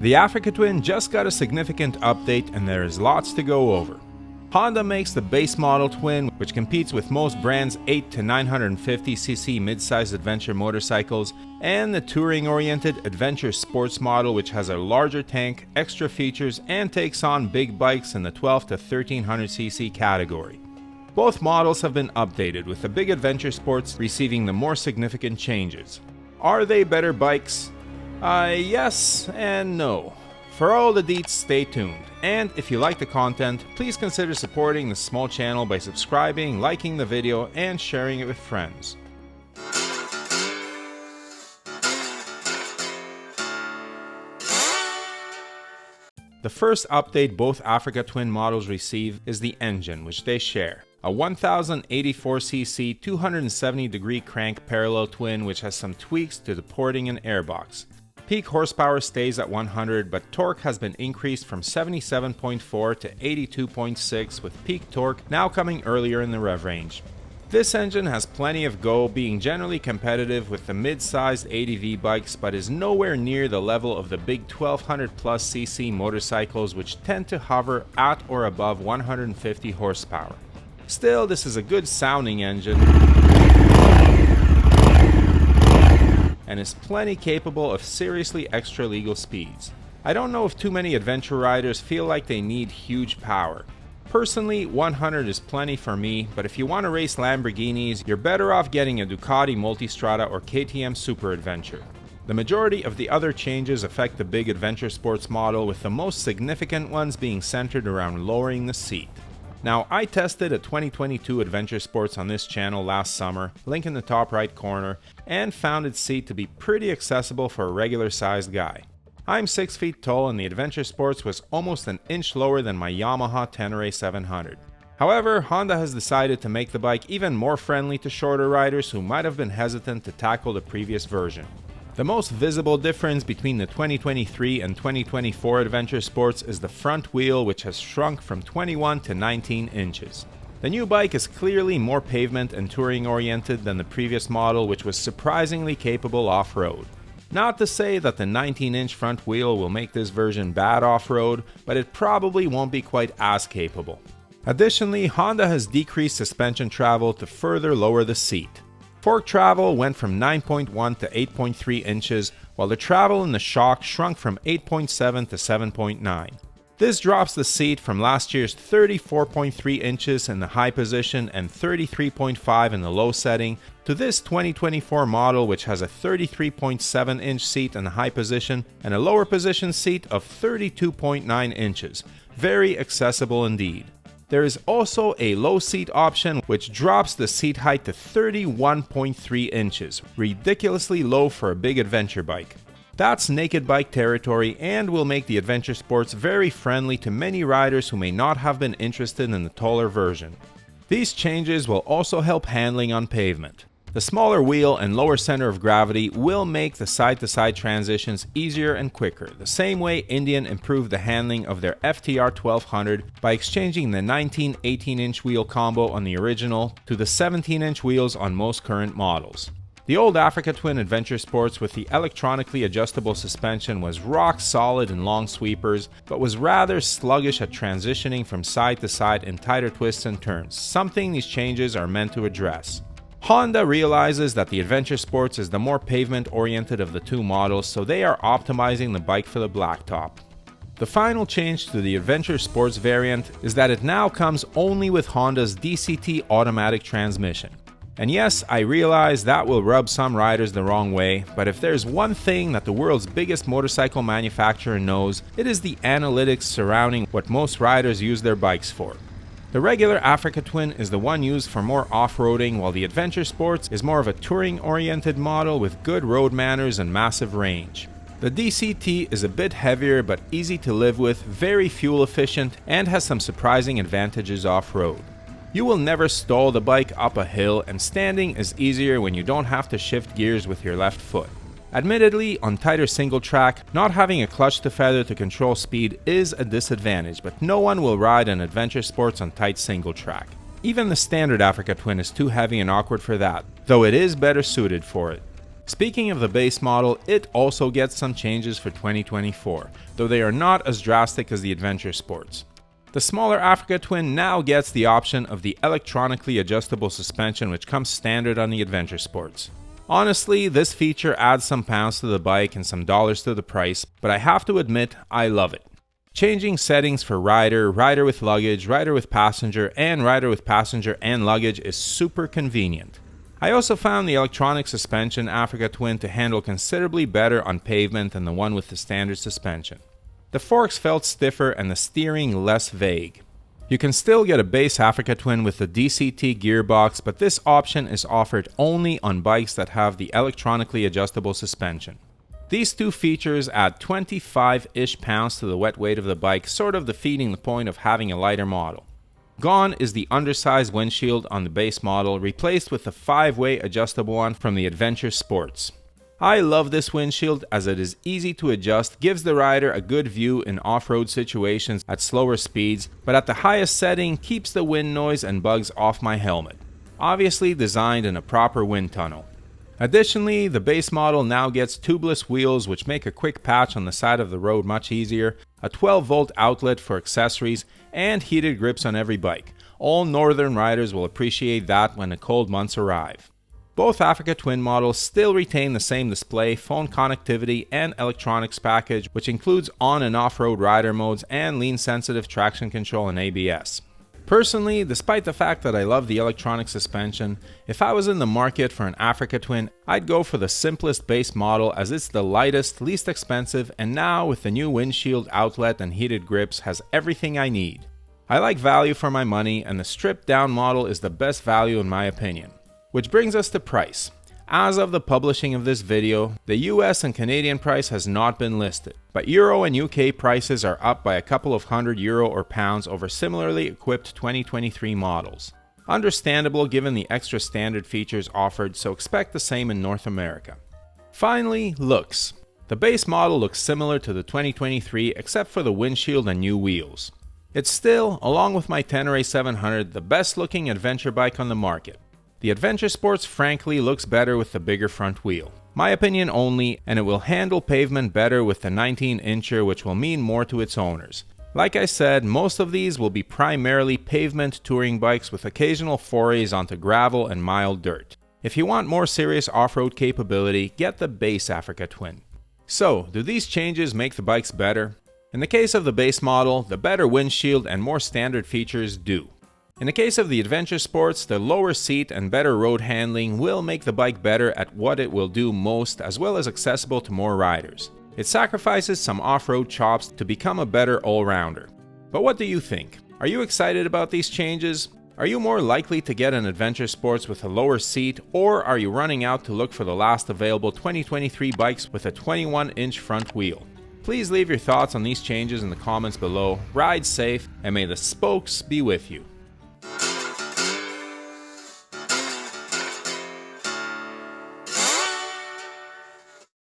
The Africa Twin just got a significant update and there is lots to go over. Honda makes the base model twin, which competes with most brands' 8 to 950cc mid-size adventure motorcycles, and the touring-oriented adventure sports model, which has a larger tank, extra features, and takes on big bikes in the 12 to 1300cc category. Both models have been updated, with the big adventure sports receiving the more significant changes. Are they better bikes? Yes and no. For all the deets, stay tuned. And if you like the content, please consider supporting the small channel by subscribing, liking the video, and sharing it with friends. The first update both Africa Twin models receive is the engine, which they share. A 1084cc 270-degree crank parallel twin which has some tweaks to the porting and airbox. Peak horsepower stays at 100, but torque has been increased from 77.4 to 82.6, with peak torque now coming earlier in the rev range. This engine has plenty of go, being generally competitive with the mid-sized ADV bikes, but is nowhere near the level of the big 1200+ cc motorcycles, which tend to hover at or above 150 horsepower. Still, this is a good sounding engine and is plenty capable of seriously extra legal speeds. I don't know if too many adventure riders feel like they need huge power. Personally, 100 is plenty for me, but if you want to race Lamborghinis, you're better off getting a Ducati Multistrada or KTM Super Adventure. The majority of the other changes affect the big adventure sports model, with the most significant ones being centered around lowering the seat. Now, I tested a 2022 Adventure Sports on this channel last summer, link in the top right corner, and found its seat to be pretty accessible for a regular sized guy. I'm 6 feet tall and the Adventure Sports was almost an inch lower than my Yamaha Tenere 700. However, Honda has decided to make the bike even more friendly to shorter riders who might have been hesitant to tackle the previous version. The most visible difference between the 2023 and 2024 Adventure Sports is the front wheel, which has shrunk from 21 to 19 inches. The new bike is clearly more pavement and touring oriented than the previous model, which was surprisingly capable off-road. Not to say that the 19-inch front wheel will make this version bad off-road, but it probably won't be quite as capable. Additionally, Honda has decreased suspension travel to further lower the seat. Fork travel went from 9.1 to 8.3 inches, while the travel in the shock shrunk from 8.7 to 7.9. This drops the seat from last year's 34.3 inches in the high position and 33.5 in the low setting to this 2024 model, which has a 33.7 inch seat in the high position and a lower position seat of 32.9 inches. Very accessible indeed. There is also a low seat option which drops the seat height to 31.3 inches, ridiculously low for a big adventure bike. That's naked bike territory and will make the Adventure Sports very friendly to many riders who may not have been interested in the taller version. These changes will also help handling on pavement. The smaller wheel and lower center of gravity will make the side-to-side transitions easier and quicker, the same way Indian improved the handling of their FTR 1200 by exchanging the 19 18-inch wheel combo on the original to the 17-inch wheels on most current models. The old Africa Twin Adventure Sports with the electronically adjustable suspension was rock solid in long sweepers, but was rather sluggish at transitioning from side to side in tighter twists and turns, something these changes are meant to address. Honda realizes that the Adventure Sports is the more pavement-oriented of the two models, so they are optimizing the bike for the blacktop. The final change to the Adventure Sports variant is that it now comes only with Honda's DCT automatic transmission. And yes, I realize that will rub some riders the wrong way, but if there's one thing that the world's biggest motorcycle manufacturer knows, it is the analytics surrounding what most riders use their bikes for. The regular Africa Twin is the one used for more off-roading, while the Adventure Sports is more of a touring-oriented model with good road manners and massive range. The DCT is a bit heavier but easy to live with, very fuel efficient, and has some surprising advantages off-road. You will never stall the bike up a hill, and standing is easier when you don't have to shift gears with your left foot. Admittedly, on tighter single track, not having a clutch to feather to control speed is a disadvantage, but no one will ride an Adventure Sports on tight single track. Even the standard Africa Twin is too heavy and awkward for that, though it is better suited for it. Speaking of the base model, it also gets some changes for 2024, though they are not as drastic as the Adventure Sports. The smaller Africa Twin now gets the option of the electronically adjustable suspension, which comes standard on the Adventure Sports. Honestly, this feature adds some pounds to the bike and some dollars to the price, but I have to admit, I love it. Changing settings for rider, rider with luggage, rider with passenger, and rider with passenger and luggage is super convenient. I also found the electronic suspension Africa Twin to handle considerably better on pavement than the one with the standard suspension. The forks felt stiffer and the steering less vague. You can still get a base Africa Twin with the DCT gearbox, but this option is offered only on bikes that have the electronically adjustable suspension. These two features add 25-ish pounds to the wet weight of the bike, sort of defeating the point of having a lighter model. Gone is the undersized windshield on the base model, replaced with the 5-way adjustable one from the Adventure Sports. I love this windshield as it is easy to adjust, gives the rider a good view in off-road situations at slower speeds, but at the highest setting keeps the wind noise and bugs off my helmet. Obviously designed in a proper wind tunnel. Additionally, the base model now gets Tubless Wheels, which make a quick patch on the side of the road much easier, a 12-volt outlet for accessories, and heated grips on every bike. All northern riders will appreciate that when the cold months arrive. Both Africa Twin models still retain the same display, phone connectivity, and electronics package, which includes on and off-road rider modes and lean-sensitive traction control and ABS. Personally, despite the fact that I love the electronic suspension, if I was in the market for an Africa Twin, I'd go for the simplest base model as it's the lightest, least expensive, and now with the new windshield outlet and heated grips has everything I need. I like value for my money, and the stripped down model is the best value in my opinion. Which brings us to price. As of the publishing of this video, the US and Canadian price has not been listed, but Euro and UK prices are up by a couple of €100 or pounds over similarly equipped 2023 models. Understandable given the extra standard features offered, so expect the same in North America. Finally, looks. The base model looks similar to the 2023 except for the windshield and new wheels. It's still, along with my Tenere 700, the best looking adventure bike on the market. The Adventure Sports frankly looks better with the bigger front wheel. My opinion only, and it will handle pavement better with the 19-incher, which will mean more to its owners. Like I said, most of these will be primarily pavement touring bikes with occasional forays onto gravel and mild dirt. If you want more serious off-road capability, get the base Africa Twin. So, do these changes make the bikes better? In the case of the base model, the better windshield and more standard features do. In the case of the Adventure Sports, the lower seat and better road handling will make the bike better at what it will do most, as well as accessible to more riders. It sacrifices some off-road chops to become a better all-rounder. But what do you think? Are you excited about these changes? Are you more likely to get an Adventure Sports with a lower seat, or are you running out to look for the last available 2023 bikes with a 21-inch front wheel? Please leave your thoughts on these changes in the comments below. Ride safe, and may the spokes be with you.